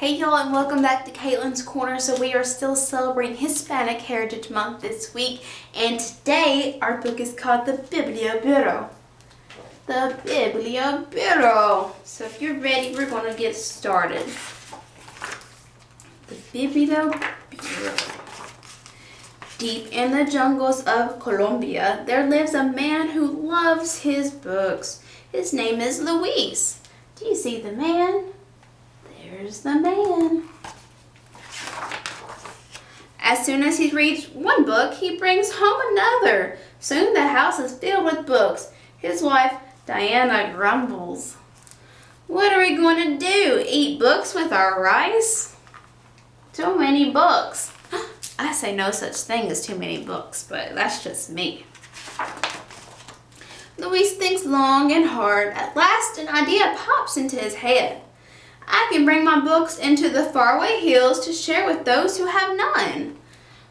Hey y'all, and welcome back to Caitlyn's Corner. So we are still celebrating Hispanic Heritage Month this week, and today our book is called the Biblioburro. The Biblioburro. So if you're ready, we're going to get started. The Biblioburro. Deep in the jungles of Colombia, there lives a man who loves his books. His name is Luis. Do you see the man? There's the man. As soon as he reads one book, he brings home another. Soon the house is filled with books. His wife, Diana, grumbles. What are we going to do? Eat books with our rice? Too many books. I say no such thing as too many books, but that's just me. Luis thinks long and hard. At last, an idea pops into his head. I can bring my books into the faraway hills to share with those who have none.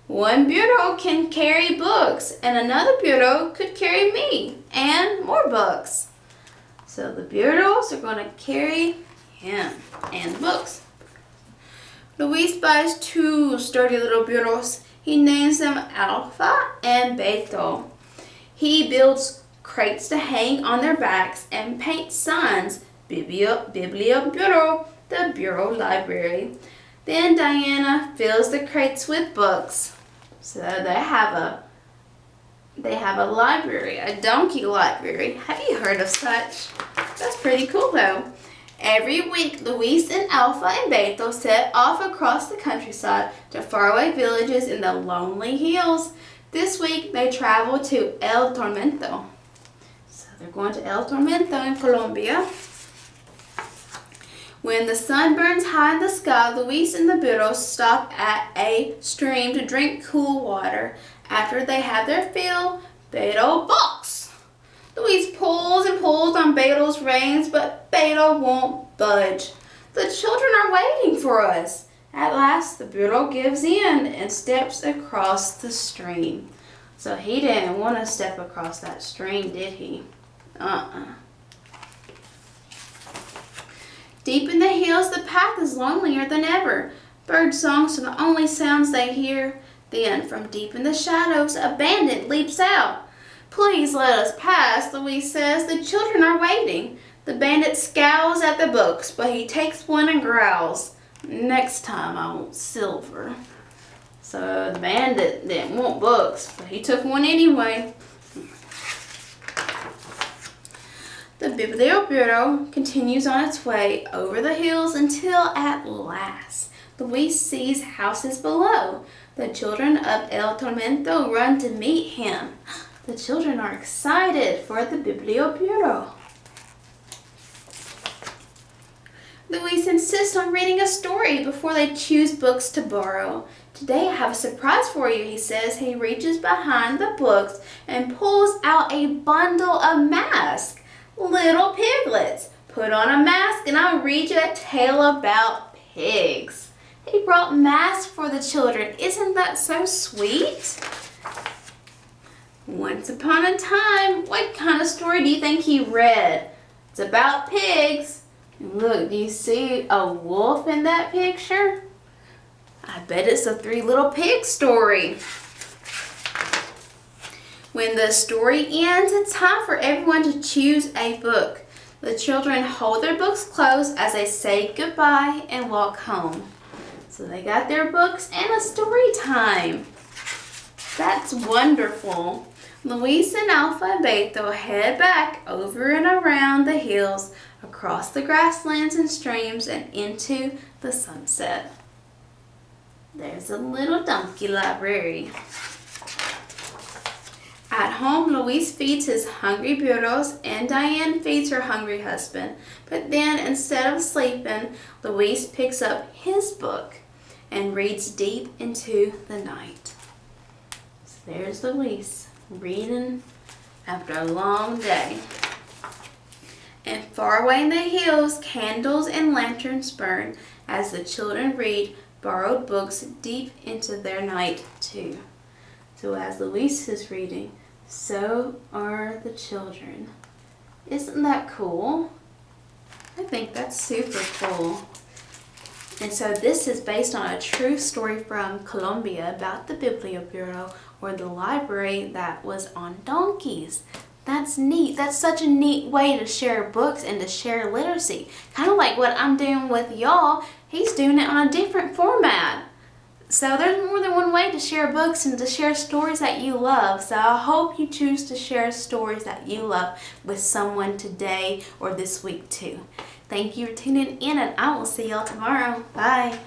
One bureau can carry books, and another bureau could carry me and more books. So the bureaus are going to carry him and the books. Luis buys two sturdy little bureaus. He names them Alpha and Beta. He builds crates to hang on their backs and paints signs. Biblioburro, the bureau library. Then Diana fills the crates with books. So they have a library, a donkey library. Have you heard of such? That's pretty cool though. Every week, Luis and Alpha and Beta set off across the countryside to faraway villages in the lonely hills. This week, they travel to El Tormento. So they're going to El Tormento in Colombia. When the sun burns high in the sky, Luis and the bureaus stop at a stream to drink cool water. After they have their fill, Beta balks. Luis pulls and pulls on Beta's reins, but Beta won't budge. The children are waiting for us. At last, the bureau gives in and steps across the stream. So he didn't want to step across that stream, did he? Deep in the hills, the path is lonelier than ever. Bird songs are the only sounds they hear. Then, from deep in the shadows, a bandit leaps out. Please let us pass, Luis says. The children are waiting. The bandit scowls at the books, but he takes one and growls. Next time I want silver. So the bandit didn't want books, but he took one anyway. The Biblioburro continues on its way over the hills until at last Luis sees houses below. The children of El Tormento run to meet him. The children are excited for the Biblioburro. Luis insists on reading a story before they choose books to borrow. Today I have a surprise for you, he says. He reaches behind the books and pulls out a bundle of masks. Little piglets, put on a mask and I'll read you a tale about pigs. He brought masks for the children. Isn't that so sweet? Once upon a time, what kind of story do you think he read? It's about pigs. Look, do you see a wolf in that picture? I bet it's a Three Little Pigs story. When the story ends, it's time for everyone to choose a book. The children hold their books close as they say goodbye and walk home. So they got their books and a story time. That's wonderful. Luis and Alpha and Beta head back over and around the hills, across the grasslands and streams, and into the sunset. There's a little donkey library. At home, Luis feeds his hungry bureaus and Diane feeds her hungry husband. But then, instead of sleeping, Luis picks up his book and reads deep into the night. So there's Luis reading after a long day. And far away in the hills, candles and lanterns burn as the children read borrowed books deep into their night too. So as Luis is reading, so are the children. Isn't that cool? I think that's super cool. And so this is based on a true story from Colombia about the Biblioburro, or the library that was on donkeys. That's neat. That's such a neat way to share books and to share literacy. Kind of like what I'm doing with y'all. He's doing it on a different format. So there's more than one way to share books and to share stories that you love. So I hope you choose to share stories that you love with someone today or this week too. Thank you for tuning in, and I will see y'all tomorrow. Bye.